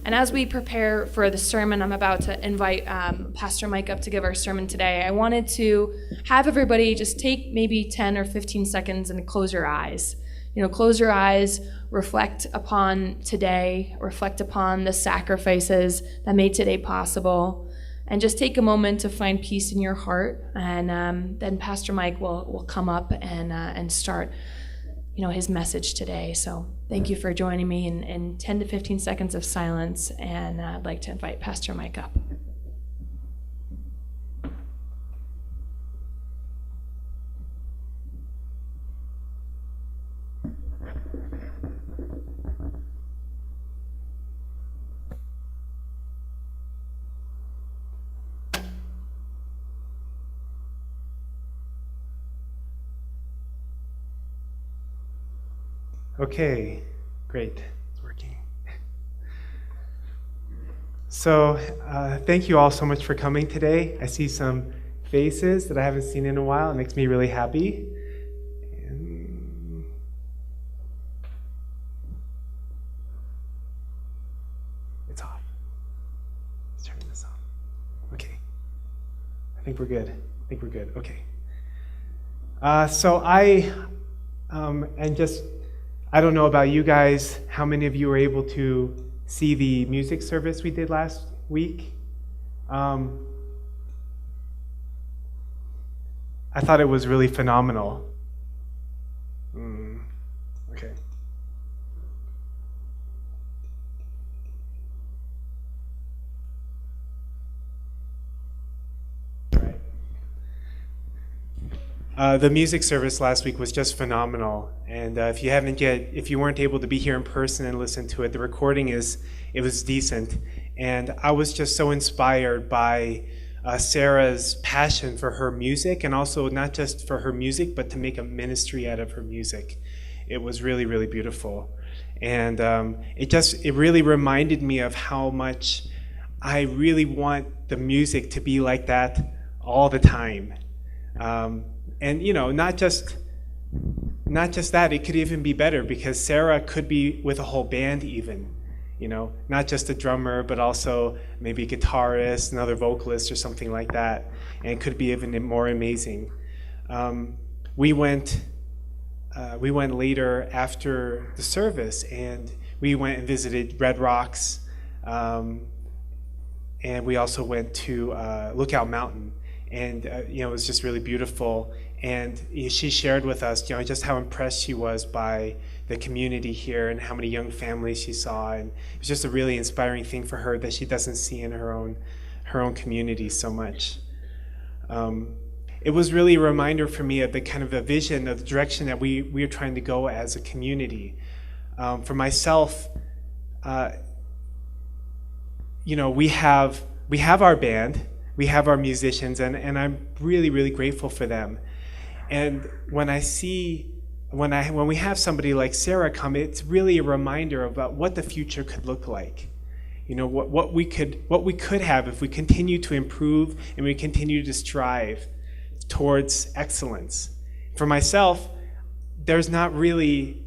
And as we prepare for the sermon, I'm about to invite Pastor Mike up to give our sermon today. I wanted to have everybody just take maybe 10 or 15 seconds and close your eyes. Close your eyes, reflect upon today, reflect upon the sacrifices that made today possible, and just take a moment to find peace in your heart. And then Pastor Mike will come up and start his message today. So thank you for joining me in 10 to 15 seconds of silence, and I'd like to invite Pastor Mike up. Okay, great. It's working. So thank you all so much for coming today. I see some faces that I haven't seen in a while. It makes me really happy. It's off. Let's turn this on. Okay. I think we're good. Okay. So I don't know about you guys, how many of you were able to see the music service we did last week? I thought it was really phenomenal. Okay. The music service last week was just phenomenal, and if you weren't able to be here in person and listen to it, the recording it was decent, and I was just so inspired by Sarah's passion for her music, and also not just for her music, but to make a ministry out of her music. It was really, really beautiful, and it really reminded me of how much I really want the music to be like that all the time. And not just that, it could even be better, because Sarah could be with a whole band even, not just a drummer, but also maybe a guitarist, another vocalist or something like that, and it could be even more amazing. We went later after the service, and we went and visited Red Rocks, and we also went to Lookout Mountain. And it was just really beautiful. And she shared with us, just how impressed she was by the community here and how many young families she saw. And it was just a really inspiring thing for her that she doesn't see in her own community so much. It was really a reminder for me of the kind of a vision of the direction that we are trying to go as a community. For myself, we have our band. We have our musicians, and I'm really, really grateful for them. And when we have somebody like Sarah come, it's really a reminder about what the future could look like. What we could have if we continue to improve and we continue to strive towards excellence. For myself, there's not really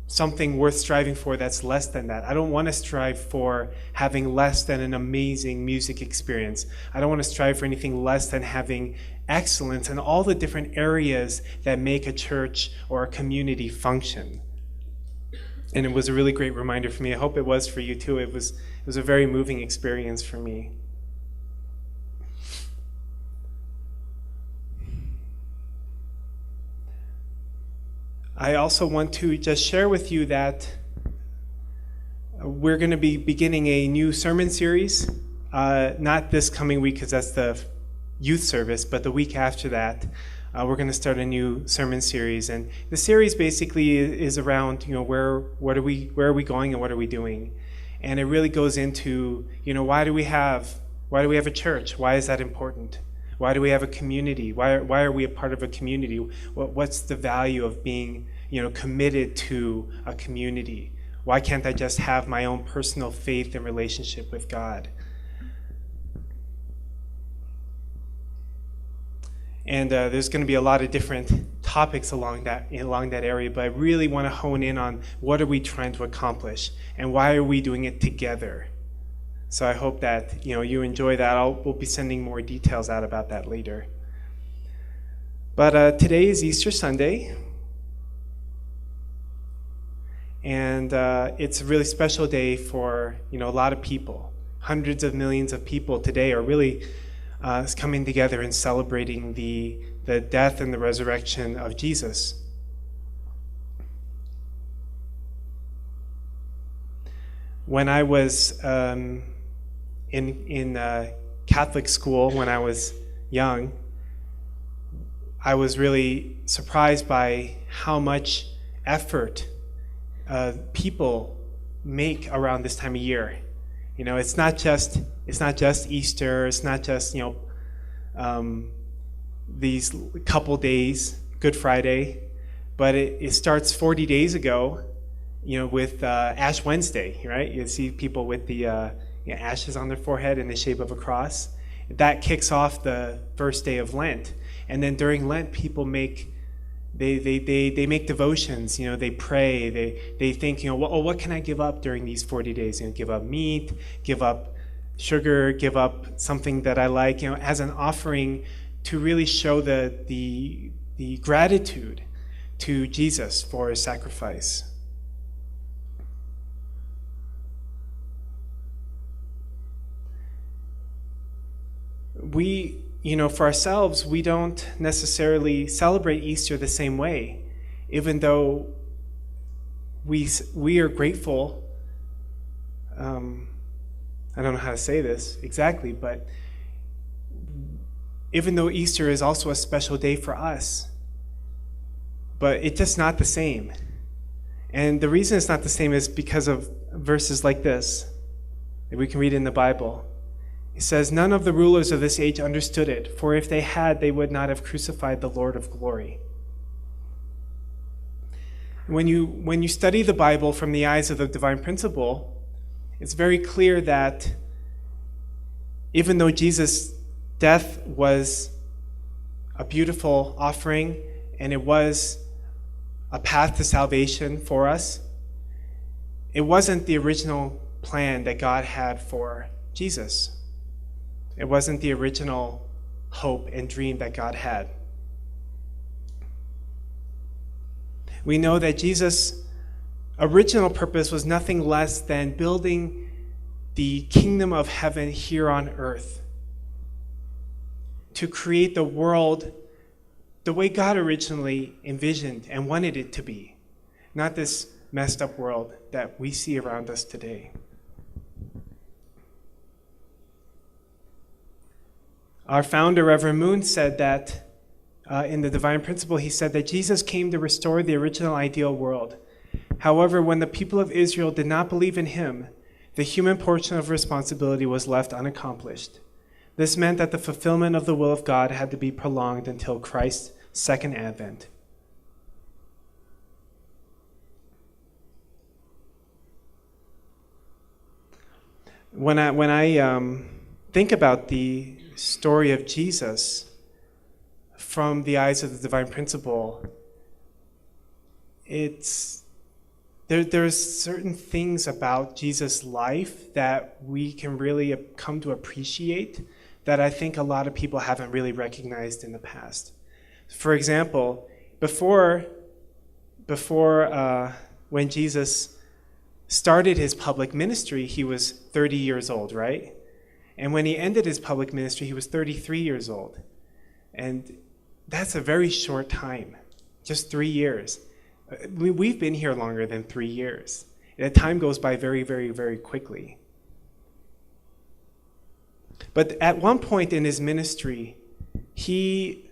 something worth striving for that's less than that. I don't want to strive for having less than an amazing music experience. I don't want to strive for anything less than having excellence in all the different areas that make a church or a community function. And it was a really great reminder for me. I hope it was for you too. It was a very moving experience for me. I also want to just share with you that we're going to be beginning a new sermon series, not this coming week because that's the youth service, but the week after that. We're going to start a new sermon series, and the series basically is around where are we going and what are we doing, and it really goes into why do we have a church? Why is that important? Why do we have a community? Why are we a part of a community? What's the value of being, committed to a community? Why can't I just have my own personal faith and relationship with God? And there's going to be a lot of different topics along that area, but I really want to hone in on what are we trying to accomplish and why are we doing it together? So I hope that you enjoy that. We'll be sending more details out about that later. But today is Easter Sunday, and it's a really special day for a lot of people. Hundreds of millions of people today are really coming together and celebrating the death and the resurrection of Jesus. When I was in Catholic school, when I was young, I was really surprised by how much effort people make around this time of year. It's not just Easter. It's not just these couple days, Good Friday, but it starts 40 days ago. With Ash Wednesday, right? You see people with the ashes on their forehead in the shape of a cross. That kicks off the first day of Lent, and then during Lent, people make make devotions. They pray. They think, what can I give up during these 40 days? Give up meat, give up sugar, give up something that I like. As an offering to really show the gratitude to Jesus for his sacrifice. We, for ourselves, we don't necessarily celebrate Easter the same way, even though we are grateful. I don't know how to say this exactly, but even though Easter is also a special day for us, but it's just not the same. And the reason it's not the same is because of verses like this that we can read in the Bible. He says, "None of the rulers of this age understood it, for if they had, they would not have crucified the Lord of glory." When you study the Bible from the eyes of the divine principle, it's very clear that even though Jesus' death was a beautiful offering and it was a path to salvation for us, it wasn't the original plan that God had for Jesus. It wasn't the original hope and dream that God had. We know that Jesus' original purpose was nothing less than building the kingdom of heaven here on earth, to create the world the way God originally envisioned and wanted it to be, not this messed up world that we see around us today. Our founder, Reverend Moon, said that in the Divine Principle, he said that Jesus came to restore the original ideal world. However, when the people of Israel did not believe in him, the human portion of responsibility was left unaccomplished. This meant that the fulfillment of the will of God had to be prolonged until Christ's second advent. When I think about the story of Jesus from the eyes of the divine principle, there's certain things about Jesus' life that we can really come to appreciate that I think a lot of people haven't really recognized in the past. For example, before when Jesus started his public ministry, he was 30 years old, right? And when he ended his public ministry, he was 33 years old. And that's a very short time, just 3 years. We've been here longer than 3 years. That time goes by very, very, very quickly. But at one point in his ministry, he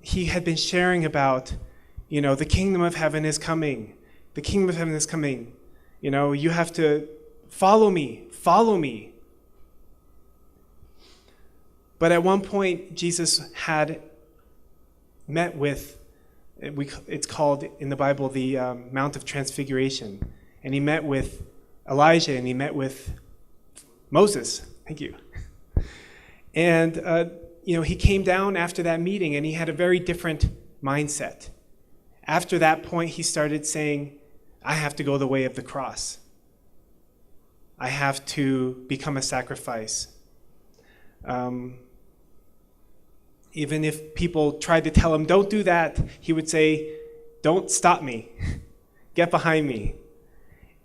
had been sharing about, the kingdom of heaven is coming. The kingdom of heaven is coming. You have to follow me, follow me. But at one point, Jesus had met with, it's called in the Bible the Mount of Transfiguration. And he met with Elijah and he met with Moses. Thank you. And, he came down after that meeting and he had a very different mindset. After that point, he started saying, I have to go the way of the cross. I have to become a sacrifice. Even if people tried to tell him, don't do that, he would say, don't stop me. Get behind me.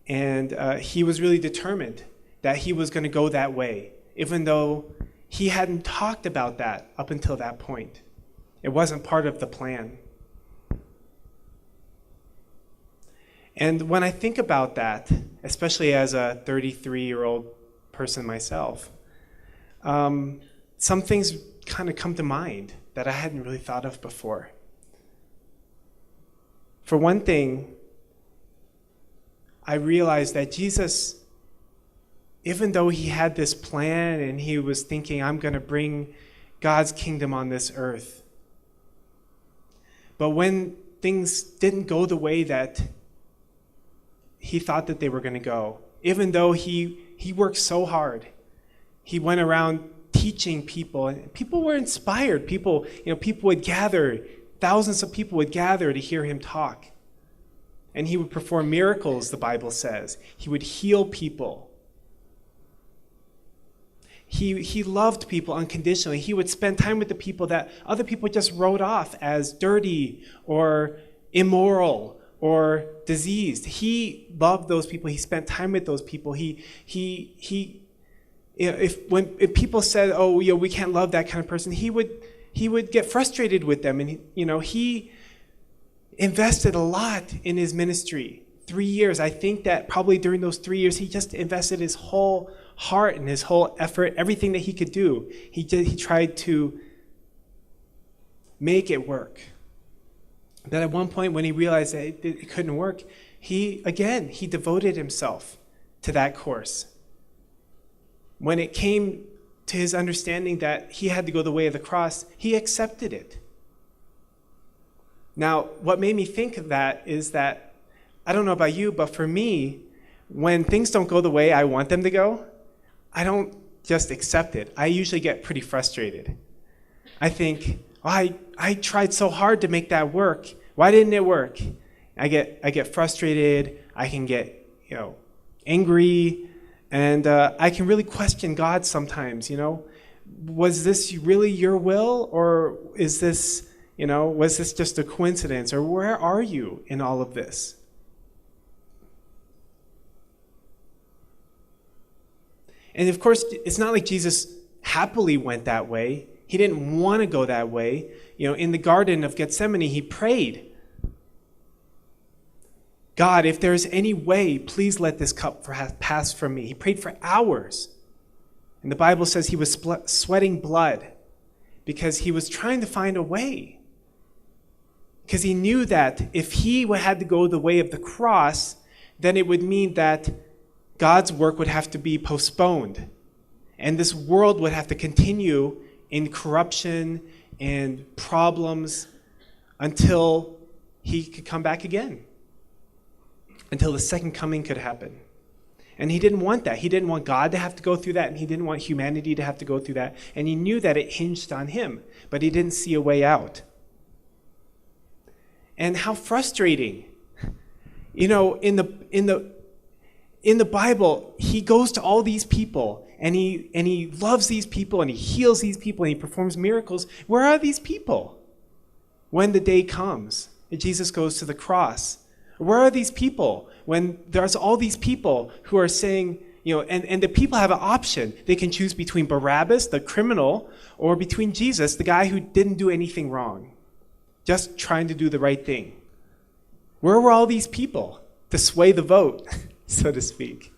And he was really determined that he was going to go that way, even though he hadn't talked about that up until that point. It wasn't part of the plan. And when I think about that, especially as a 33-year-old person myself, some things kind of come to mind that I hadn't really thought of before. For one thing, I realized that Jesus, even though he had this plan and he was thinking, I'm going to bring God's kingdom on this earth, but when things didn't go the way that he thought that they were going to go, even though he worked so hard, he went around teaching people, and people were inspired. People would gather, thousands of people would gather to hear him talk. And he would perform miracles, the Bible says. He would heal people. He loved people unconditionally. He would spend time with the people that other people just wrote off as dirty or immoral or diseased. He loved those people. He spent time with those people. If people said, "Oh, we can't love that kind of person," he would get frustrated with them, and he invested a lot in his ministry. 3 years. I think that probably during those 3 years, he just invested his whole heart and his whole effort, everything that he could do. He tried to make it work. But at one point, when he realized that it couldn't work, he devoted himself to that course. When it came to his understanding that he had to go the way of the cross, he accepted it. Now, what made me think of that is that, I don't know about you, but for me, when things don't go the way I want them to go, I don't just accept it. I usually get pretty frustrated. I think, I tried so hard to make that work. Why didn't it work? I get frustrated. I can get angry, and I can really question God sometimes. Was this really your will, or is this was this just a coincidence, or where are you in all of this? And of course, it's not like Jesus happily went that way. He didn't want to go that way. In the Garden of Gethsemane, he prayed, God, if there's any way, please let this cup pass from me. He prayed for hours. And the Bible says he was sweating blood because he was trying to find a way. Because he knew that if he had to go the way of the cross, then it would mean that God's work would have to be postponed. And this world would have to continue in corruption and problems until he could come back again. Until the second coming could happen. And he didn't want that. He didn't want God to have to go through that, and he didn't want humanity to have to go through that. And he knew that it hinged on him, but he didn't see a way out. And how frustrating. In the Bible, he goes to all these people, and he loves these people, and he heals these people, and he performs miracles. Where are these people when the day comes and Jesus goes to the cross? Where are these people when there's all these people who are saying, and the people have an option. They can choose between Barabbas, the criminal, or between Jesus, the guy who didn't do anything wrong, just trying to do the right thing. Where were all these people to sway the vote, so to speak?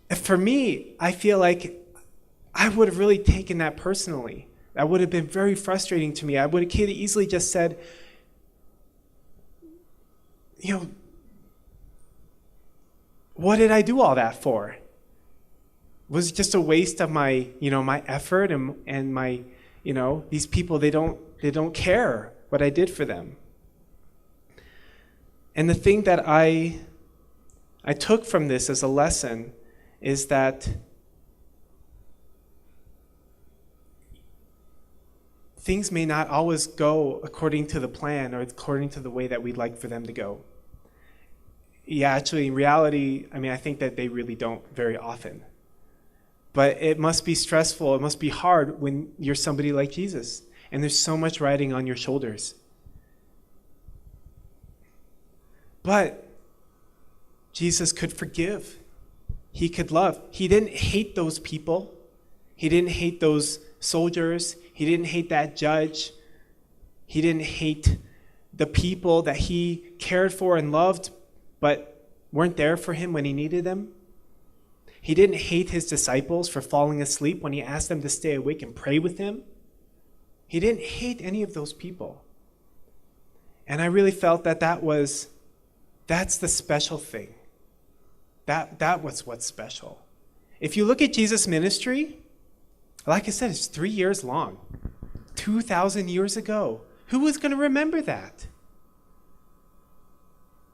For me, I feel like I would have really taken that personally. That would have been very frustrating to me. I could have easily just said, what did I do all that for? Was it just a waste of my, my effort and my, these people, they don't care what I did for them. And the thing that I took from this as a lesson is that things may not always go according to the plan or according to the way that we'd like for them to go. yeah, actually, in reality, I mean, I think that they really don't very often. But it must be stressful, it must be hard when you're somebody like Jesus, and there's so much riding on your shoulders. But Jesus could forgive. He could love. He didn't hate those people. He didn't hate those soldiers. He didn't hate that judge. He didn't hate the people that he cared for and loved, but weren't there for him when he needed them. He didn't hate his disciples for falling asleep when he asked them to stay awake and pray with him. He didn't hate any of those people. And I really felt that that's the special thing. That was what's special. If you look at Jesus' ministry, like I said, it's 3 years long. 2,000 years ago. Who was going to remember that?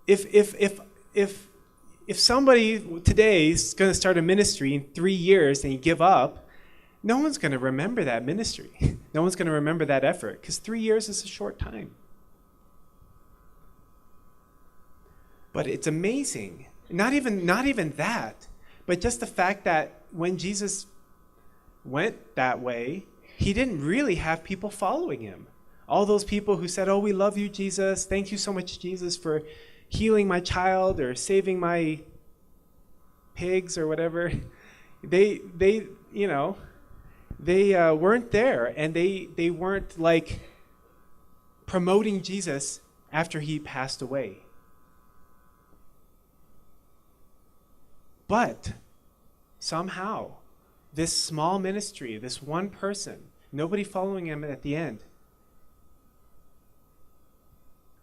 If somebody today is going to start a ministry in 3 years and you give up, no one's going to remember that ministry. No one's going to remember that effort, because 3 years is a short time. But it's amazing. Not even that, but just the fact that when Jesus went that way, he didn't really have people following him. All those people who said, "Oh, we love you, Jesus. Thank you so much, Jesus, for healing my child or saving my pigs," or whatever. They weren't there, and they weren't like promoting Jesus after he passed away. But somehow, this small ministry, this one person, nobody following him at the end.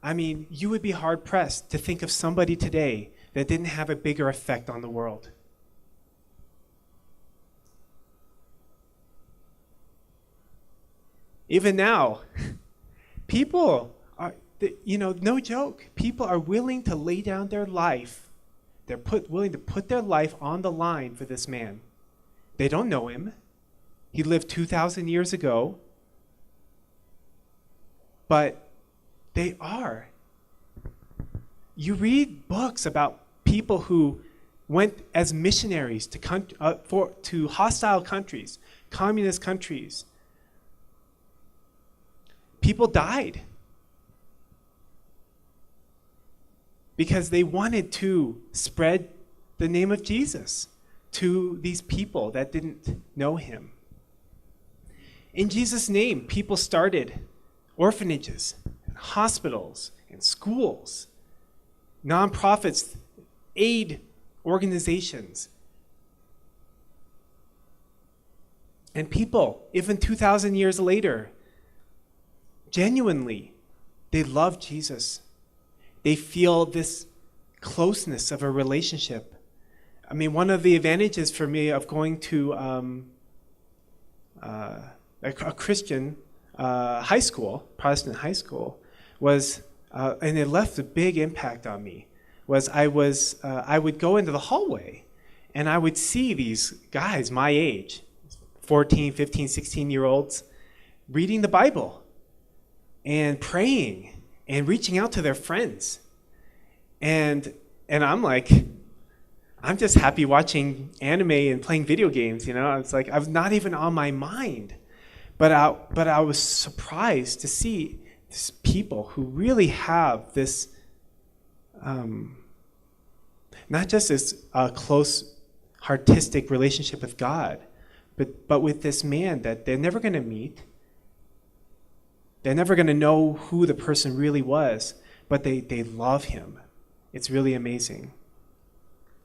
I mean, you would be hard-pressed to think of somebody today that didn't have a bigger effect on the world. Even now, people are, no joke, people are willing to lay down their life. They're willing to put their life on the line for this man. They don't know him. He lived 2,000 years ago. But they are. You read books about people who went as missionaries to hostile countries, communist countries. People died because they wanted to spread the name of Jesus to these people that didn't know him. In Jesus' name, people started orphanages, hospitals, and schools, nonprofits, aid organizations. And people, even 2,000 years later, genuinely, they love Jesus. They feel this closeness of a relationship. I mean, one of the advantages for me of going to a Christian high school, Protestant high school, was, and it left a big impact on me, was I would go into the hallway and I would see these guys my age, 14, 15, 16-year-olds, reading the Bible and praying and reaching out to their friends. And I'm like, I'm just happy watching anime and playing video games, It's like, I was not even on my mind. But I was surprised to see these people who really have this, not just this close, artistic relationship with God, but with this man that they're never going to meet. They're never going to know who the person really was, but they love him. It's really amazing.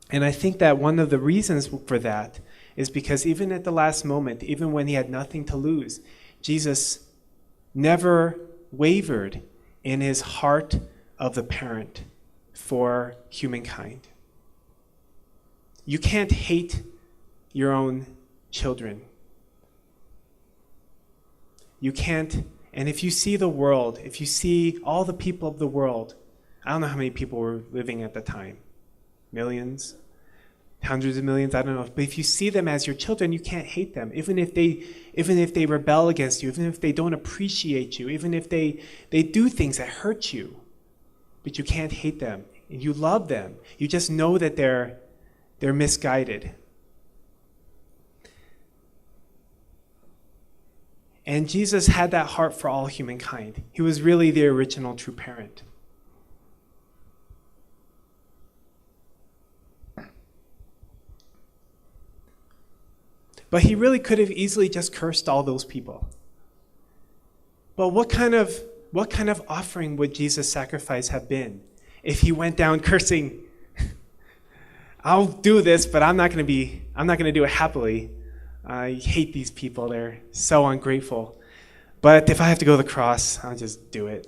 And I think that one of the reasons for that is because even at the last moment, even when he had nothing to lose, Jesus never wavered in his heart of the parent for humankind. You can't hate your own children. You can't, and if you see the world, if you see all the people of the world, I don't know how many people were living at the time, millions, hundreds of millions, I don't know. But if you see them as your children, you can't hate them. Even if they rebel against you, even if they don't appreciate you, even if they do things that hurt you, but you can't hate them. and you love them. You just know that they're misguided. And Jesus had that heart for all humankind. He was really the original true parent. But he really could have easily just cursed all those people. But what kind of offering would Jesus' sacrifice have been if he went down cursing? I'll do this, but I'm not going to do it happily. I hate these people. They're so ungrateful. But if I have to go to the cross, I'll just do it.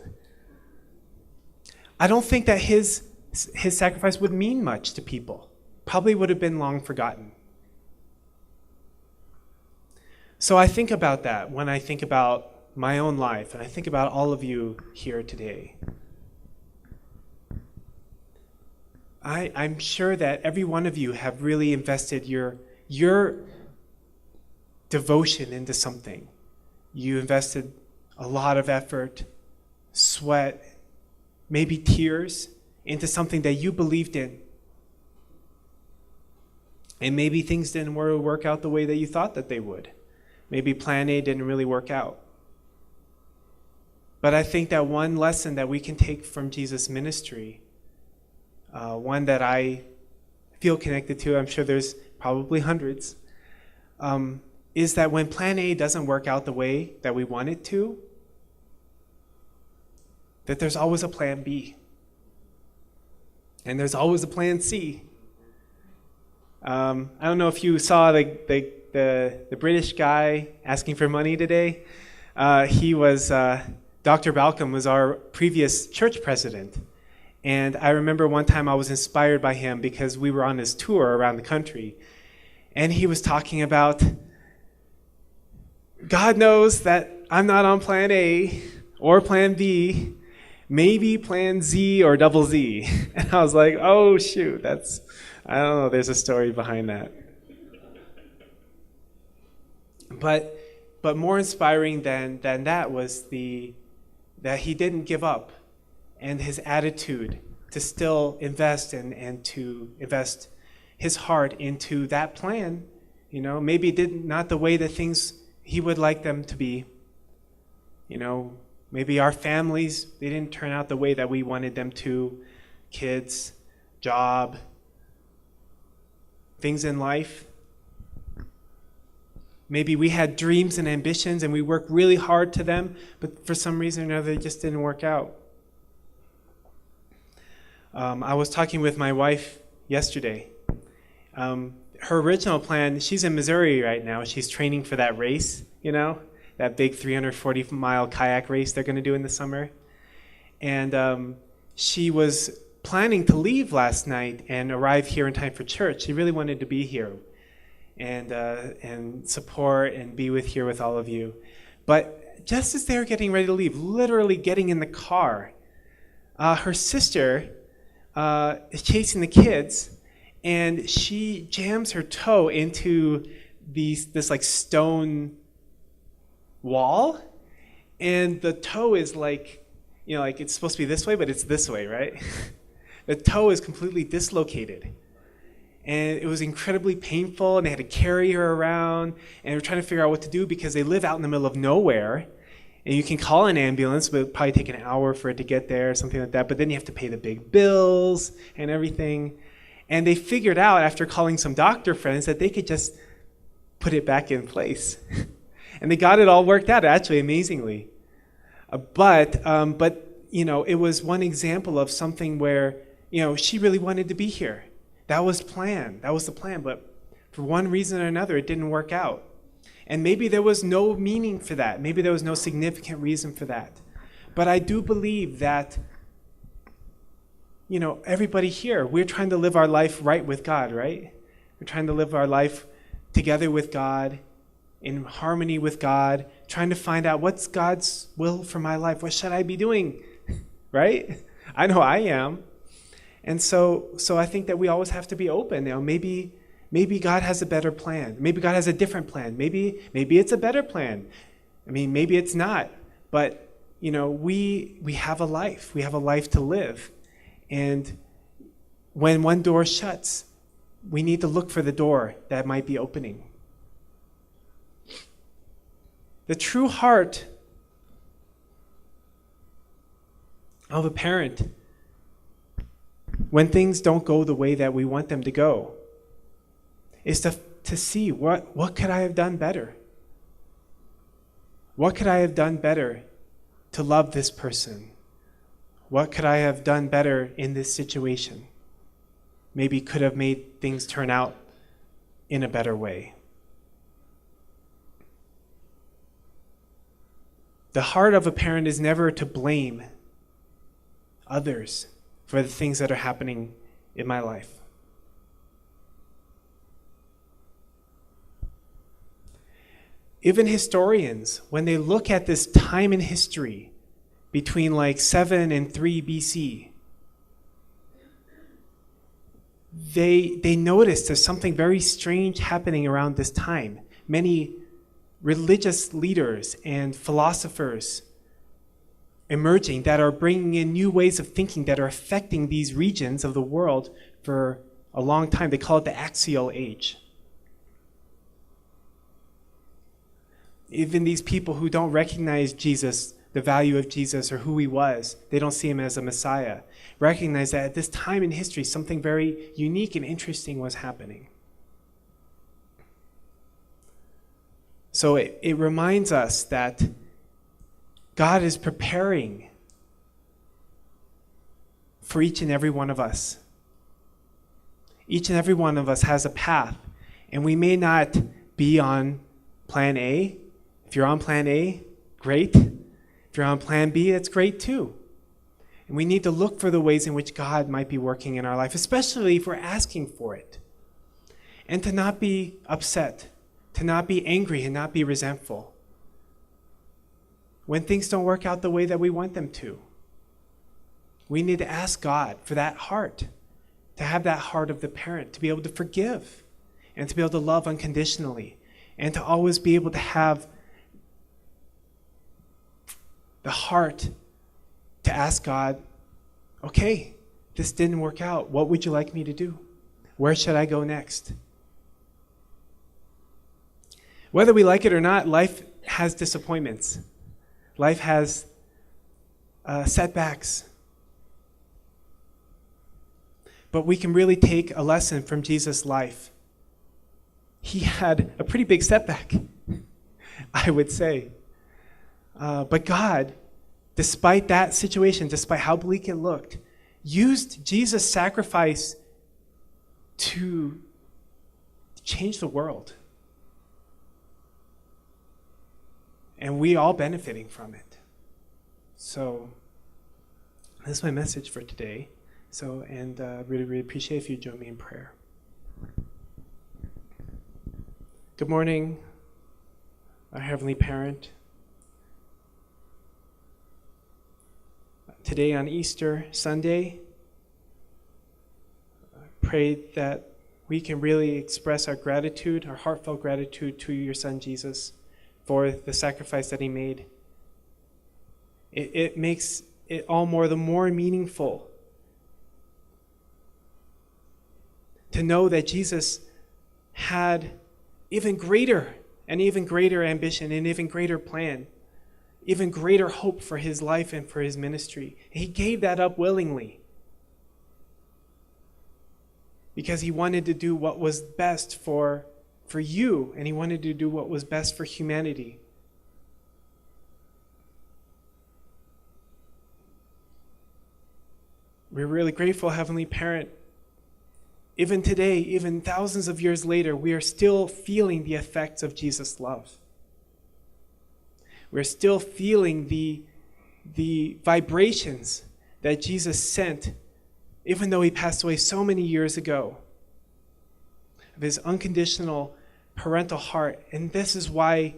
I don't think that his sacrifice would mean much to people. Probably would have been long forgotten. So I think about that when I think about my own life, and I think about all of you here today. I'm sure that every one of you have really invested your devotion into something. You invested a lot of effort, sweat, maybe tears into something that you believed in. And maybe things didn't work out the way that you thought that they would. Maybe plan A didn't really work out. But I think that one lesson that we can take from Jesus' ministry, one that I feel connected to, I'm sure there's probably hundreds, is that when plan A doesn't work out the way that we want it to, that there's always a plan B. And there's always a plan C. I don't know if you saw the British guy asking for money today. Dr. Balcom was our previous church president. And I remember one time I was inspired by him because we were on his tour around the country. And he was talking about, God knows that I'm not on plan A or plan B, maybe plan Z or double Z. And I was like, oh shoot, I don't know, there's a story behind that. But more inspiring than that was that he didn't give up, and his attitude to still invest and to invest his heart into that plan. Maybe not the way that things he would like them to be. Maybe our families, they didn't turn out the way that we wanted them to. Kids, job, things in life. Maybe we had dreams and ambitions and we worked really hard to them, but for some reason or another, they just didn't work out. I was talking with my wife yesterday. Her original plan, she's in Missouri right now. She's training for that race, that big 340-mile kayak race they're going to do in the summer. And she was planning to leave last night and arrive here in time for church. She really wanted to be here and support and be here with all of you. But just as they were getting ready to leave, literally getting in the car, her sister is chasing the kids, and she jams her toe into this like stone wall, and the toe is like it's supposed to be this way, but it's this way, right? The toe is completely dislocated. And it was incredibly painful, and they had to carry her around, and they were trying to figure out what to do because they live out in the middle of nowhere, and you can call an ambulance, but it would probably take an hour for it to get there, something like that, but then you have to pay the big bills and everything. And they figured out, after calling some doctor friends, that they could just put it back in place. And they got it all worked out, actually, amazingly. But it was one example of something where, she really wanted to be here. That was the plan, but for one reason or another, it didn't work out. And maybe there was no meaning for that. Maybe there was no significant reason for that. But I do believe that, everybody here, we're trying to live our life right with God, right? We're trying to live our life together with God, in harmony with God, trying to find out what's God's will for my life. What should I be doing, right? I know I am. And so I think that we always have to be open. Maybe God has a better plan. Maybe God has a different plan. Maybe it's a better plan. Maybe it's not. But we have a life. We have a life to live, and when one door shuts, we need to look for the door that might be opening. The true heart of a parent, when things don't go the way that we want them to go, is to see what could I have done better? What could I have done better to love this person? What could I have done better in this situation? Maybe could have made things turn out in a better way. The heart of a parent is never to blame others for the things that are happening in my life. Even historians, when they look at this time in history between like 7 and 3 BC, they notice there's something very strange happening around this time. Many religious leaders and philosophers emerging that are bringing in new ways of thinking that are affecting these regions of the world for a long time. They call it the Axial Age. Even these people who don't recognize Jesus, the value of Jesus or who he was, they don't see him as a Messiah, recognize that at this time in history, something very unique and interesting was happening. So it reminds us that God is preparing for each and every one of us. Each and every one of us has a path, and we may not be on plan A. If you're on plan A, great. If you're on plan B, that's great too. And we need to look for the ways in which God might be working in our life, especially if we're asking for it. And to not be upset, to not be angry and not be resentful when things don't work out the way that we want them to. We need to ask God for that heart, to have that heart of the parent, to be able to forgive and to be able to love unconditionally and to always be able to have the heart to ask God, okay, this didn't work out. What would you like me to do? Where should I go next? Whether we like it or not, life has disappointments. Life has setbacks. But we can really take a lesson from Jesus' life. He had a pretty big setback, I would say. But God, despite that situation, despite how bleak it looked, used Jesus' sacrifice to change the world. And we all benefiting from it. So that's my message for today. And really appreciate if you join me in prayer. Good morning, our Heavenly Parent. Today on Easter Sunday, I pray that we can really express our gratitude, our heartfelt gratitude to your Son Jesus for the sacrifice that he made. It makes it all the more meaningful to know that Jesus had even greater ambition, and even greater plan, even greater hope for his life and for his ministry. He gave that up willingly because he wanted to do what was best for you, and he wanted to do what was best for humanity. We're really grateful, Heavenly Parent. Even today, even thousands of years later, we are still feeling the effects of Jesus' love. We're still feeling the vibrations that Jesus sent, even though he passed away so many years ago, of his unconditional parental heart. And this is why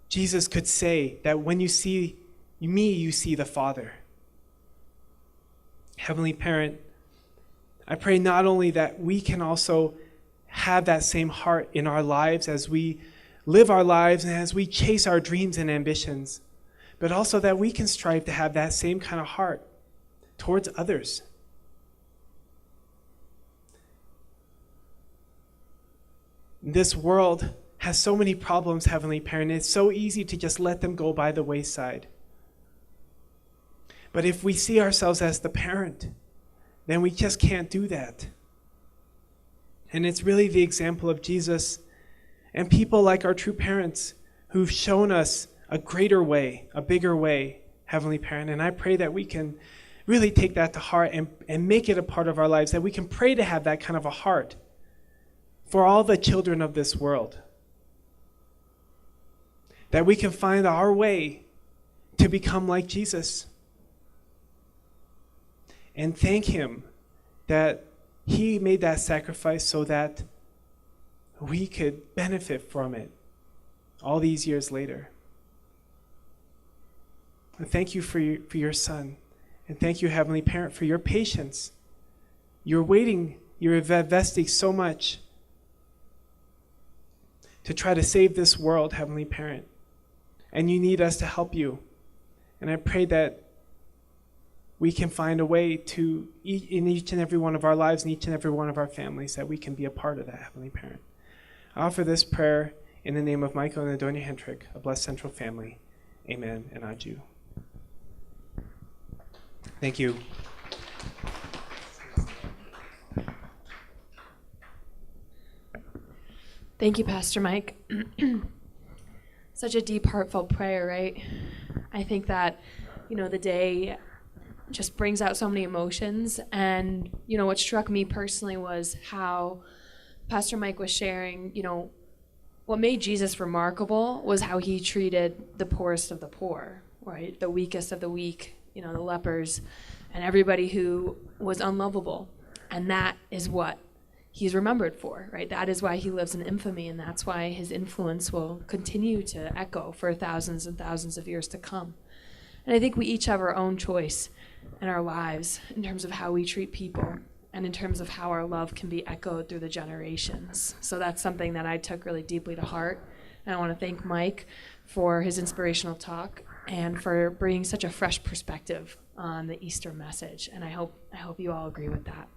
Jesus could say that when you see me, you see the Father. Heavenly Parent, I pray not only that we can also have that same heart in our lives as we live our lives and as we chase our dreams and ambitions, but also that we can strive to have that same kind of heart towards others. This world has so many problems, Heavenly Parent. It's so easy to just let them go by the wayside. But if we see ourselves as the parent, then we just can't do that. And it's really the example of Jesus and people like our true parents who've shown us a greater way, a bigger way, Heavenly Parent. And I pray that we can really take that to heart and make it a part of our lives, that we can pray to have that kind of a heart for all the children of this world. That we can find our way to become like Jesus. And thank him that he made that sacrifice so that we could benefit from it all these years later. And thank you for your son. And thank you, Heavenly Parent, for your patience. You're waiting, you're investing so much to try to save this world, Heavenly Parent. And you need us to help you. And I pray that we can find a way to, in each and every one of our lives, in each and every one of our families, that we can be a part of that, Heavenly Parent. I offer this prayer in the name of Michael and Adonia Hendrick, a blessed central family. Amen and adieu. Thank you. Thank you, Pastor Mike. Such a deep, heartfelt prayer, right? I think that, the day just brings out so many emotions. And, what struck me personally was how Pastor Mike was sharing, what made Jesus remarkable was how he treated the poorest of the poor, right? The weakest of the weak, the lepers, and everybody who was unlovable. And that is what he's remembered for, right? That is why he lives in infamy, and that's why his influence will continue to echo for thousands and thousands of years to come. And I think we each have our own choice in our lives in terms of how we treat people and in terms of how our love can be echoed through the generations. So that's something that I took really deeply to heart. And I want to thank Mike for his inspirational talk and for bringing such a fresh perspective on the Easter message. And I hope you all agree with that.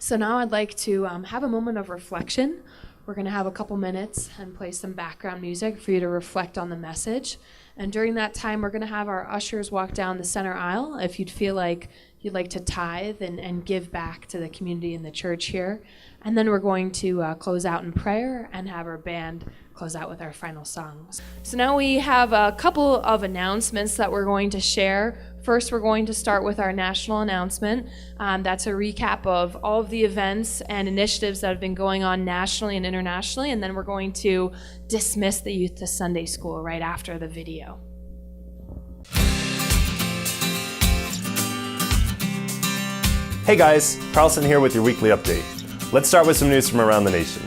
So now I'd like to have a moment of reflection. We're going to have a couple minutes and play some background music for you to reflect on the message. And during that time, we're going to have our ushers walk down the center aisle if you'd feel like you'd like to tithe and give back to the community and the church here. And then we're going to close out in prayer and have our band close out with our final songs. So now we have a couple of announcements that we're going to share. First, we're going to start with our national announcement. That's a recap of all of the events and initiatives that have been going on nationally and internationally. And then we're going to dismiss the youth to Sunday school right after the video. Hey guys, Carlson here with your weekly update. Let's start with some news from around the nation.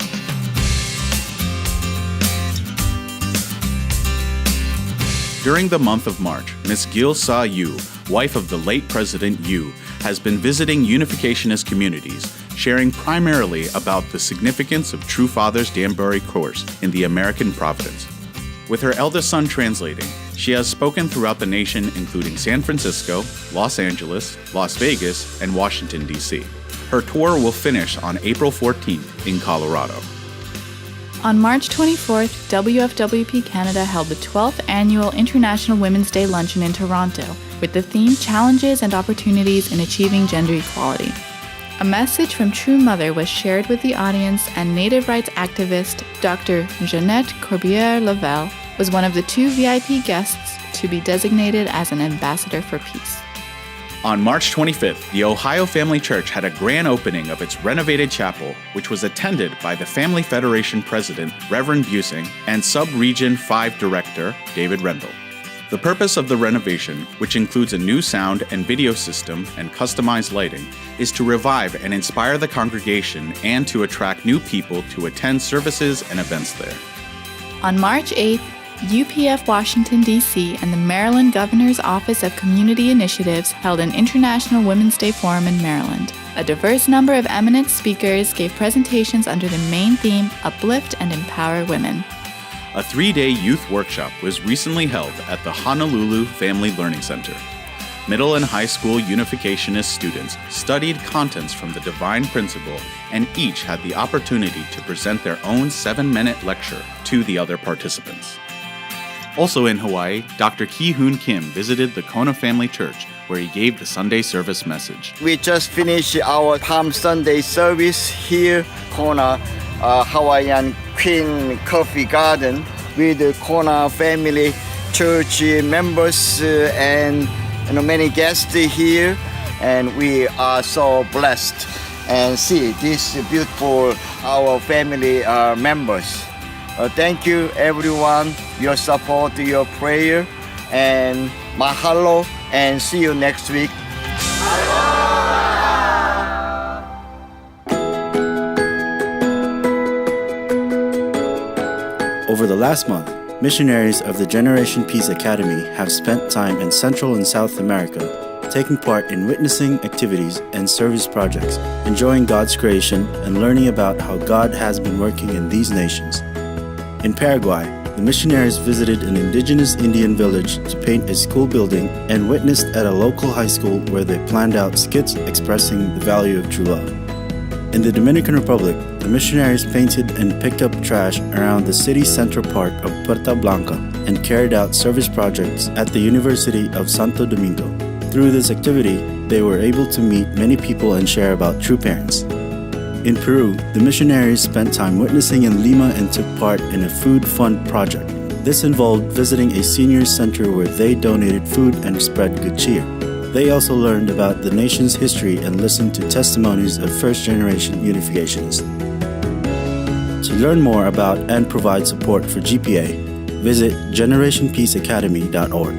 During the month of March, Ms. Gil Sa Yu, wife of the late President Yu, has been visiting Unificationist communities, sharing primarily about the significance of True Father's Danbury course in the American Providence. With her eldest son translating, she has spoken throughout the nation, including San Francisco, Los Angeles, Las Vegas, and Washington, D.C. Her tour will finish on April 14th in Colorado. On March 24th, WFWP Canada held the 12th Annual International Women's Day Luncheon in Toronto with the theme Challenges and Opportunities in Achieving Gender Equality. A message from True Mother was shared with the audience, and Native rights activist Dr. Jeanette Corbière-Lavelle was one of the 2 VIP guests to be designated as an ambassador for peace. On March 25th, the Ohio Family Church had a grand opening of its renovated chapel, which was attended by the Family Federation President, Reverend Busing, and Sub-Region 5 Director, David Rendell. The purpose of the renovation, which includes a new sound and video system and customized lighting, is to revive and inspire the congregation and to attract new people to attend services and events there. On March 8th, UPF Washington, D.C. and the Maryland Governor's Office of Community Initiatives held an International Women's Day Forum in Maryland. A diverse number of eminent speakers gave presentations under the main theme, Uplift and Empower Women. A 3-day youth workshop was recently held at the Honolulu Family Learning Center. Middle and high school Unificationist students studied contents from the Divine Principle, and each had the opportunity to present their own 7-minute lecture to the other participants. Also in Hawaii, Dr. Ki-Hoon Kim visited the Kona Family Church, where he gave the Sunday service message. We just finished our Palm Sunday service here, Kona Hawaiian Queen Coffee Garden, with the Kona Family Church members and many guests here, and we are so blessed. And see this beautiful our family members. Thank you everyone, your support, your prayer, and mahalo, and see you next week. Over the last month, missionaries of the Generation Peace Academy have spent time in Central and South America, taking part in witnessing activities and service projects, enjoying God's creation and learning about how God has been working in these nations. In Paraguay, the missionaries visited an indigenous Indian village to paint a school building and witnessed at a local high school where they planned out skits expressing the value of true love. In the Dominican Republic, the missionaries painted and picked up trash around the city central park of Puerto Blanca and carried out service projects at the University of Santo Domingo. Through this activity, they were able to meet many people and share about true parents. In Peru, the missionaries spent time witnessing in Lima and took part in a food fund project. This involved visiting a senior center where they donated food and spread good cheer. They also learned about the nation's history and listened to testimonies of first-generation Unificationists. To learn more about and provide support for GPA, visit generationpeaceacademy.org.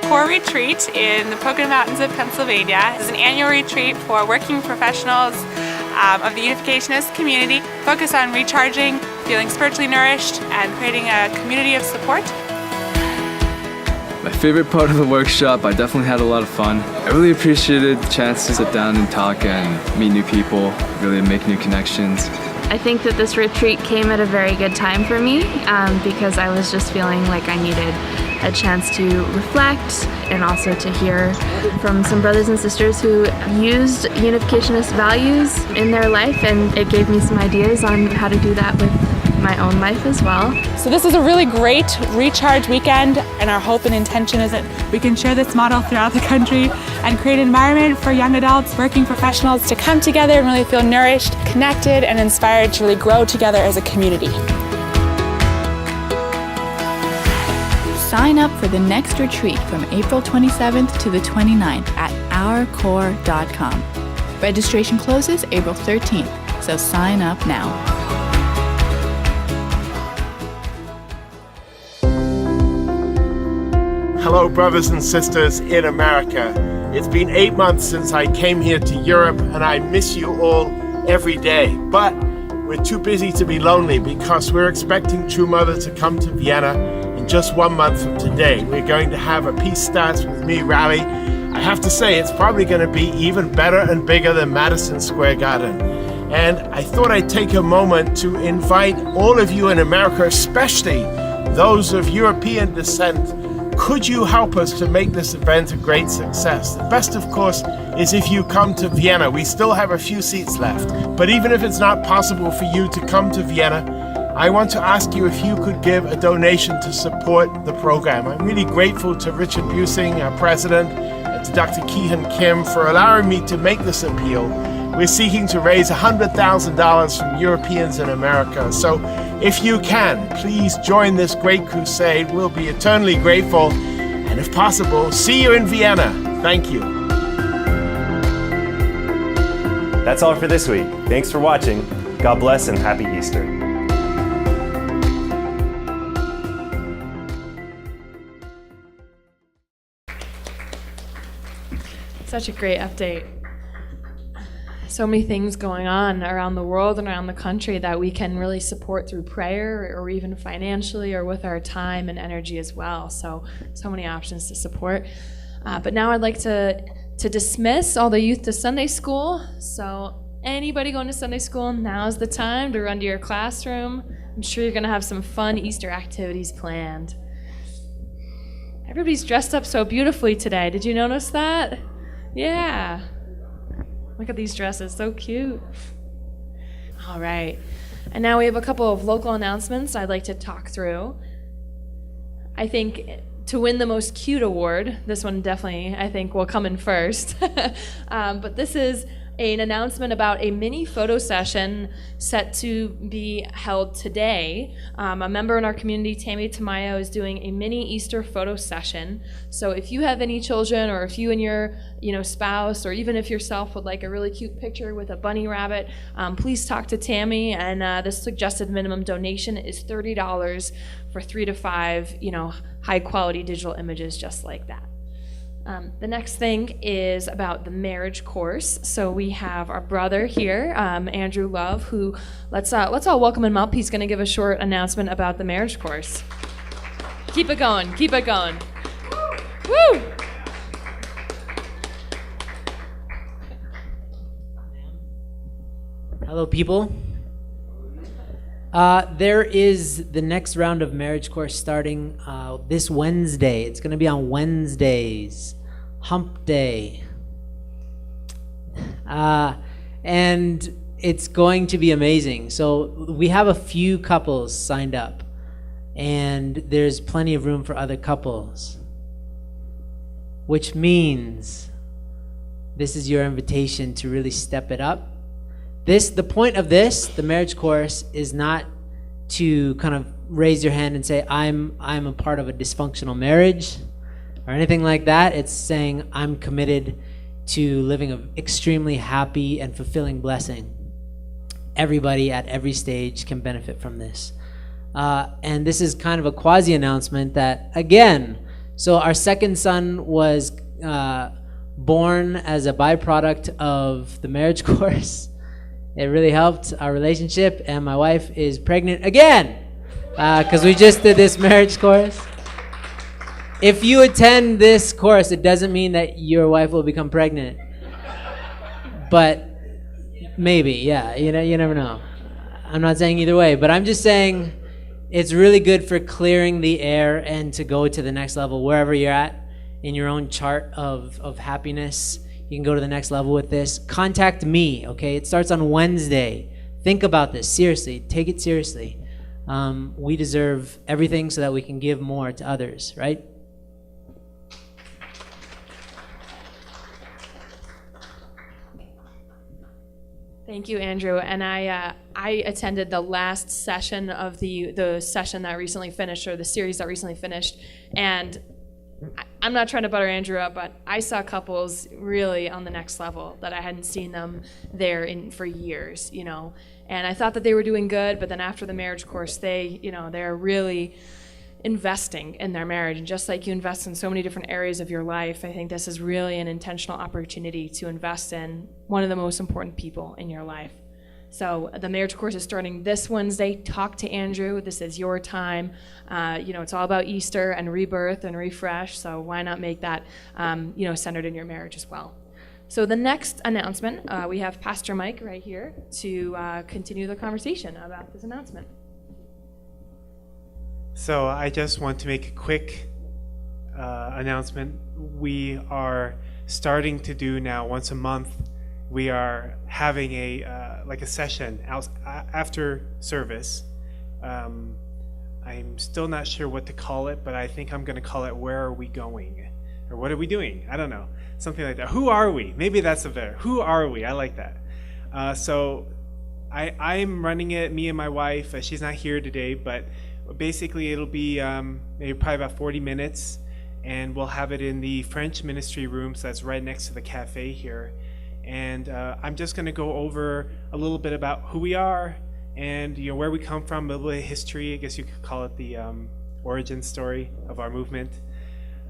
Core Retreat in the Pocono Mountains of Pennsylvania is an annual retreat for working professionals of the Unificationist community, focused on recharging, feeling spiritually nourished, and creating a community of support. My favorite part of the workshop, I definitely had a lot of fun. I really appreciated the chance to sit down and talk and meet new people, really make new connections. I think that this retreat came at a very good time for me because I was just feeling like I needed a chance to reflect and also to hear from some brothers and sisters who used Unificationist values in their life, and it gave me some ideas on how to do that with my own life as well. So this is a really great recharge weekend, and our hope and intention is that we can share this model throughout the country and create an environment for young adults, working professionals to come together and really feel nourished, connected, and inspired to really grow together as a community. Sign up for the next retreat from April 27th to the 29th at ourcore.com. Registration closes April 13th, so sign up now. Hello, brothers and sisters in America. It's been 8 months since I came here to Europe, and I miss you all every day. But we're too busy to be lonely because we're expecting True Mother to come to Vienna in just 1 month from today. We're going to have a Peace Starts With Me rally. I have to say, it's probably going to be even better and bigger than Madison Square Garden. And I thought I'd take a moment to invite all of you in America, especially those of European descent. Could you help us to make this event a great success? The best, of course, is if you come to Vienna. We still have a few seats left. But even if it's not possible for you to come to Vienna, I want to ask you if you could give a donation to support the program. I'm really grateful to Richard Busing, our president, and to Dr. Ki-Hoon Kim for allowing me to make this appeal. We're seeking to raise $100,000 from Europeans in America. So if you can, please join this great crusade. We'll be eternally grateful. And if possible, see you in Vienna. Thank you. That's all for this week. Thanks for watching. God bless and happy Easter. Such a great update. So many things going on around the world and around the country that we can really support through prayer or even financially or with our time and energy as well. So many options to support. But now I'd like to dismiss all the youth to Sunday school. So anybody going to Sunday school, now's the time to run to your classroom, I'm sure you're going to have some fun Easter activities planned. Everybody's dressed up so beautifully today. Did you notice that? Yeah. Look at these dresses, so cute. All right. And now we have a couple of local announcements I'd like to talk through. I think to win the most cute award, this one definitely, I think, will come in first. But this is an announcement about a mini photo session set to be held today. A member in our community, Tammy Tamayo, is doing a mini Easter photo session. So if you have any children, or if you and your spouse, or even if yourself would like a really cute picture with a bunny rabbit, please talk to Tammy. And the suggested minimum donation is $30 for 3 to 5, high quality digital images just like that. The next thing is about the marriage course. So we have our brother here, Andrew Love, who let's all welcome him up. He's going to give a short announcement about the marriage course. Keep it going, keep it going. Woo! Hello, people. There is the next round of marriage course starting this Wednesday. It's going to be on Wednesdays, Hump Day. And it's going to be amazing. So we have a few couples signed up, and there's plenty of room for other couples, which means this is your invitation to really step it up. The point of the marriage course, is not to kind of raise your hand and say, I'm a part of a dysfunctional marriage or anything like that. It's saying I'm committed to living an extremely happy and fulfilling blessing. Everybody at every stage can benefit from this. And this is kind of a quasi-announcement that, again, so our second son was born as a byproduct of the marriage course. It really helped our relationship, and my wife is pregnant again because we just did this marriage course. If you attend this course, it doesn't mean that your wife will become pregnant, but maybe, yeah, you never know. I'm not saying either way, but I'm just saying it's really good for clearing the air and to go to the next level wherever you're at in your own chart of happiness. You can go to the next level with this. Contact me, okay? It starts on Wednesday. Think about this, seriously. Take it seriously. We deserve everything so that we can give more to others, right? Thank you, Andrew. And I attended the last session of the session that recently finished, or the series that recently finished, and I'm not trying to butter Andrew up, but I saw couples really on the next level that I hadn't seen them there for years, and I thought that they were doing good, but then after the marriage course, they're really investing in their marriage. And just like you invest in so many different areas of your life, I think this is really an intentional opportunity to invest in one of the most important people in your life. So the marriage course is starting this Wednesday. Talk to Andrew. This is your time. It's all about Easter and rebirth and refresh. So why not make that, centered in your marriage as well? So the next announcement, we have Pastor Mike right here to continue the conversation about this announcement. So I just want to make a quick announcement. We are starting to do now once a month. We are having a session after service. I'm still not sure what to call it, but I think I'm going to call it "Where Are We Going?" or "What Are We Doing?" I don't know, something like that. Who are we? Maybe that's a better. Who are we? I like that. So I'm running it. Me and my wife. She's not here today, but basically it'll be maybe probably about 40 minutes, and we'll have it in the French ministry room. So that's right next to the cafe here. And I'm just going to go over a little bit about who we are and where we come from, a little bit of history. I guess you could call it the origin story of our movement.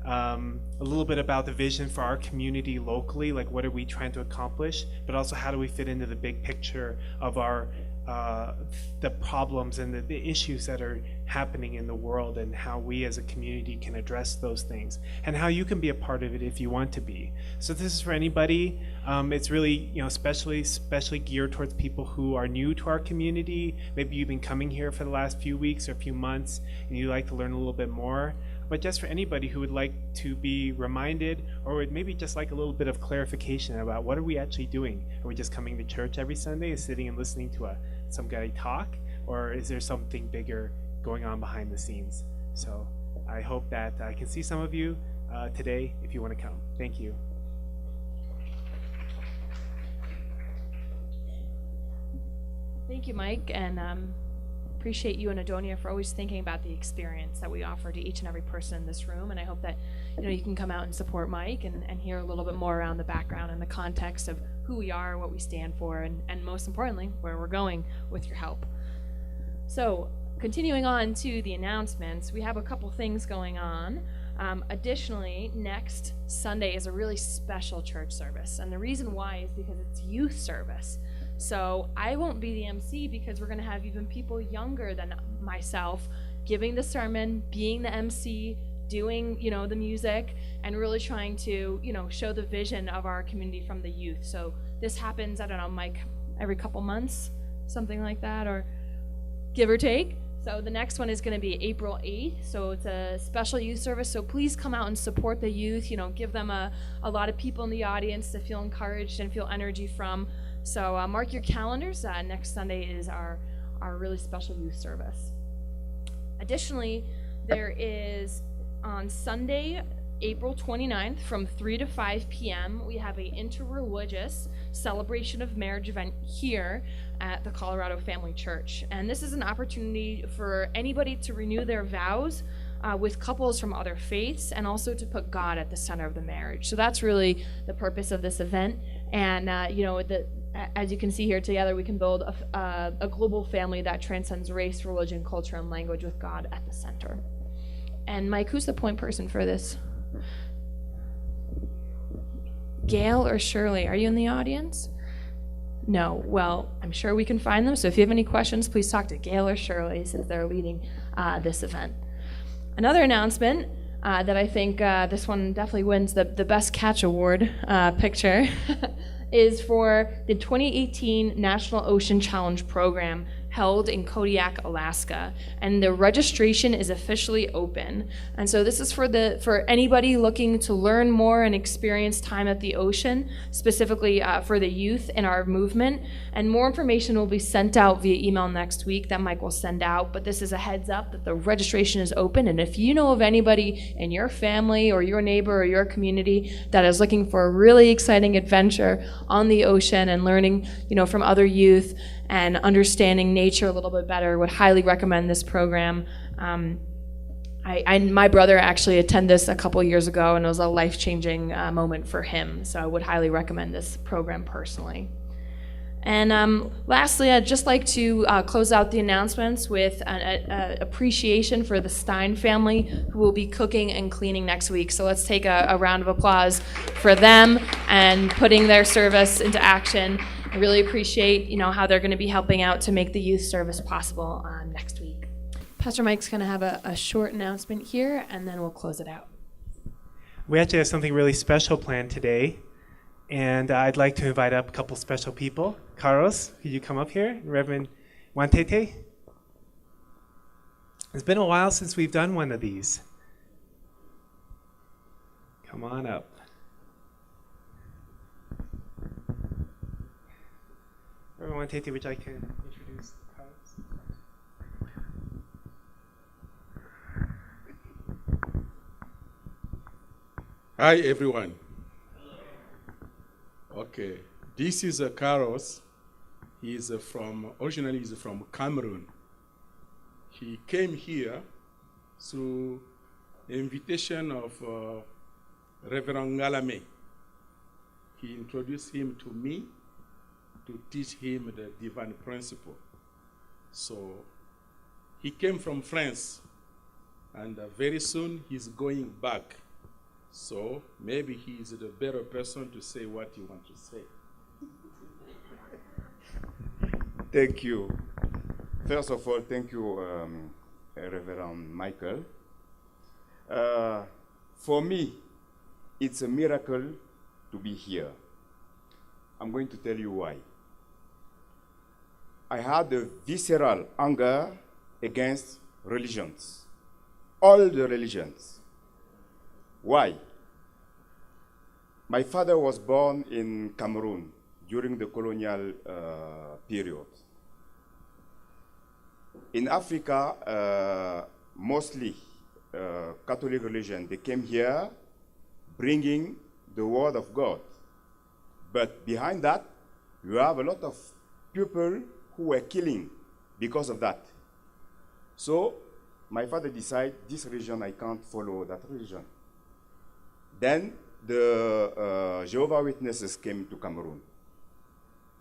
A little bit about the vision for our community locally, like what are we trying to accomplish, but also how do we fit into the big picture of our the problems and the issues that are happening in the world, and how we as a community can address those things, and how you can be a part of it if you want to be. So this is for anybody. It's really, especially geared towards people who are new to our community. Maybe you've been coming here for the last few weeks or a few months and you'd like to learn a little bit more. But just for anybody who would like to be reminded, or would maybe just like a little bit of clarification about what are we actually doing? Are we just coming to church every Sunday and sitting and listening to some guy talk? Or is there something bigger going on behind the scenes? So I hope that I can see some of you today if you want to come. Thank you. Thank you, Mike, and appreciate you and Adonia for always thinking about the experience that we offer to each and every person in this room. And I hope that you can come out and support Mike and hear a little bit more around the background and the context of who we are, what we stand for, and most importantly, where we're going with your help. So continuing on to the announcements, we have a couple things going on. Additionally, next Sunday is a really special church service, and the reason why is because it's youth service. So I won't be the MC because we're going to have even people younger than myself giving the sermon, being the MC, doing, the music, and really trying to, show the vision of our community from the youth. So this happens, I don't know, Mike, every couple months, something like that, or give or take. So the next one is going to be April 8th. So it's a special youth service. So please come out and support the youth, give them a lot of people in the audience to feel encouraged and feel energy from. So mark your calendars. Next Sunday is our really special youth service. Additionally, there is on Sunday, April 29th from 3 to 5 p.m., we have a interreligious celebration of marriage event here at the Colorado Family Church. And this is an opportunity for anybody to renew their vows with couples from other faiths, and also to put God at the center of the marriage. So that's really the purpose of this event. And as you can see here together, we can build a global family that transcends race, religion, culture, and language with God at the center. And Mike, who's the point person for this? Gail or Shirley? Are you in the audience? No. Well, I'm sure we can find them. So if you have any questions, please talk to Gail or Shirley, since they're leading this event. Another announcement that I think this one definitely wins the Best Catch Award picture is for the 2018 National Ocean Challenge program held in Kodiak, Alaska, and the registration is officially open. And so this is for anybody looking to learn more and experience time at the ocean, specifically for the youth in our movement. And more information will be sent out via email next week that Mike will send out, but this is a heads up that the registration is open. And if you know of anybody in your family or your neighbor or your community that is looking for a really exciting adventure on the ocean and learning, from other youth and understanding nature a little bit better, would highly recommend this program. My brother actually attended this a couple years ago, and it was a life-changing moment for him. So I would highly recommend this program personally. And lastly, I'd just like to close out the announcements with an appreciation for the Stein family, who will be cooking and cleaning next week. So let's take a round of applause for them and putting their service into action. I really appreciate, how they're going to be helping out to make the youth service possible next week. Pastor Mike's going to have a short announcement here, and then we'll close it out. We actually have something really special planned today, and I'd like to invite up a couple special people. Carlos, could you come up here? Reverend Wantete? It's been a while since we've done one of these. Come on up. Reverend Wantete, would you like to introduce Carlos? Hi, everyone. Okay, this is Carlos. Originally he's from Cameroon. He came here through the invitation of Reverend Ngalame. He introduced him to me to teach him the divine principle. So he came from France, and very soon he's going back. So maybe he is the better person to say what you want to say. Thank you. First of all, thank you, Reverend Michael. For me, it's a miracle to be here. I'm going to tell you why. I had a visceral anger against religions, all the religions. Why? My father was born in Cameroon during the colonial period. In Africa, mostly Catholic religion, they came here bringing the word of God. But behind that, you have a lot of people who were killing because of that. So my father decided, this religion, I can't follow that religion. Then the Jehovah's Witnesses came to Cameroon.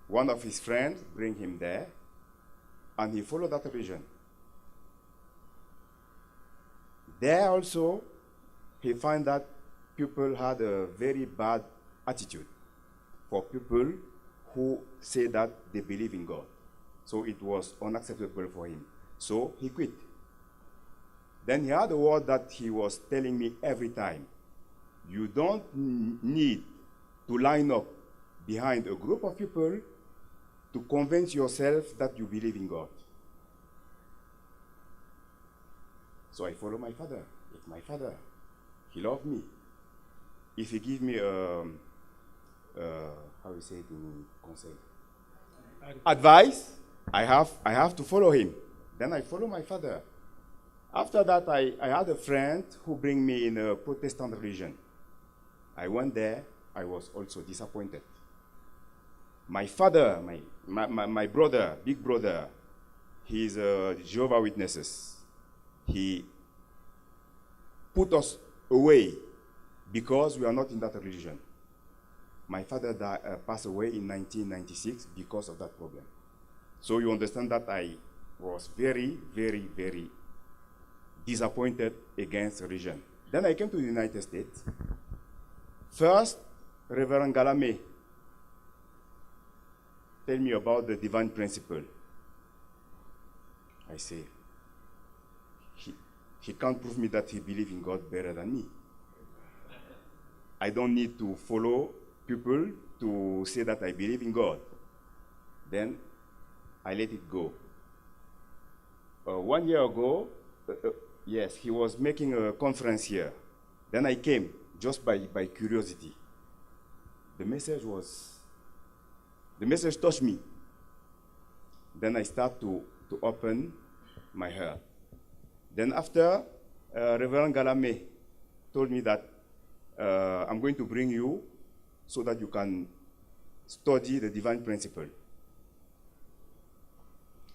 One of his friends bring him there, and he followed that religion. There also, he found that people had a very bad attitude for people who say that they believe in God. So it was unacceptable for him. So he quit. Then he had a word that he was telling me every time. You don't need to line up behind a group of people to convince yourself that you believe in God. So I follow my father. It's my father. He loved me. If he give me how you say it in conseil? Advice, I have to follow him. Then I follow my father. After that, I had a friend who bring me in a Protestant religion. I went there, I was also disappointed. My father, my brother, big brother, he's a Jehovah's Witnesses. He put us away because we are not in that religion. My father passed away in 1996 because of that problem. So you understand that I was very, very, very disappointed against religion. Then I came to the United States. First, Reverend Galame tell me about the divine principle. I say, he can't prove me that he believes in God better than me. I don't need to follow people to say that I believe in God. Then I let it go. 1 year ago, yes, he was making a conference here. Then I came just by curiosity. The message touched me. Then I start to open my heart. Then after, Reverend Galame told me that I'm going to bring you so that you can study the divine principle.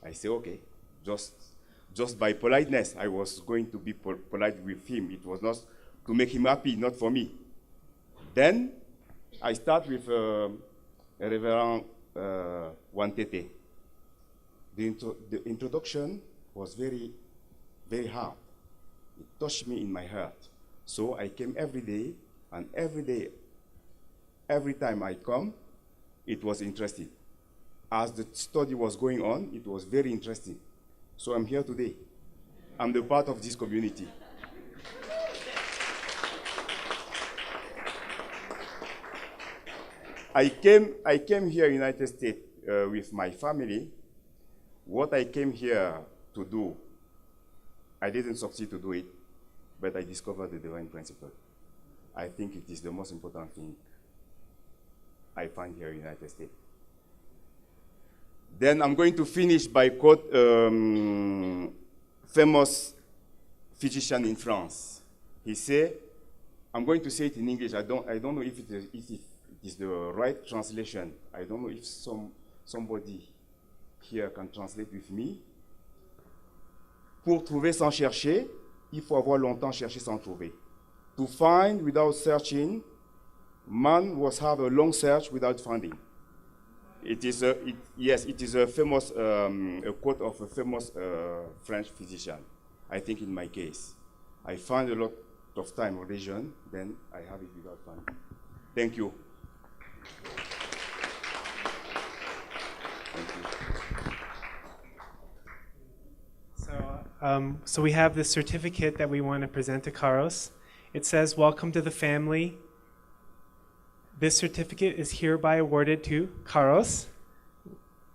I say, okay, just by politeness, I was going to be polite with him. It was not to make him happy, not for me. Then I start with Reverend Wantete. The introduction was very, very hard. It touched me in my heart. So I came every day, and every time I come, it was interesting. As the study was going on, it was very interesting. So I'm here today. I'm the part of this community. I came here in the United States with my family. What I came here to do, I didn't succeed to do it, but I discovered the divine principle. I think it is the most important thing I find here in the United States. Then I'm going to finish by quote famous physician in France. He said, I'm going to say it in English. I don't know if it is the right translation. I don't know if somebody here can translate with me. Pour trouver sans chercher, il faut avoir longtemps cherché sans trouver. To find without searching, man must have a long search without finding. It is a famous a quote of a famous French physician. I think in my case, I find a lot of time religion, then I have it without finding. Thank you. Thank you. So we have this certificate that we want to present to Carlos. It says, "Welcome to the family." This certificate is hereby awarded to Carlos,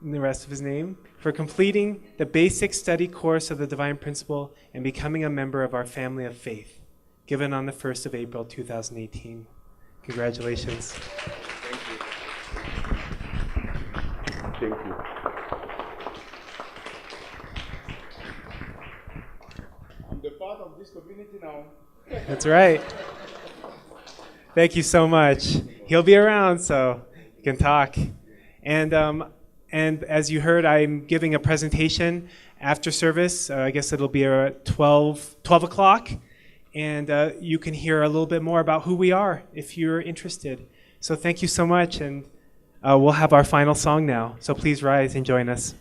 and the rest of his name, for completing the basic study course of the Divine Principle and becoming a member of our family of faith, given on the 1st of April, 2018. Congratulations. Thank you. I'm the part of this community now. That's right. Thank you so much. He'll be around, so you can talk. And as you heard, I'm giving a presentation after service. I guess it'll be at 12 o'clock. And you can hear a little bit more about who we are if you're interested. So thank you so much. And we'll have our final song now. So please rise and join us.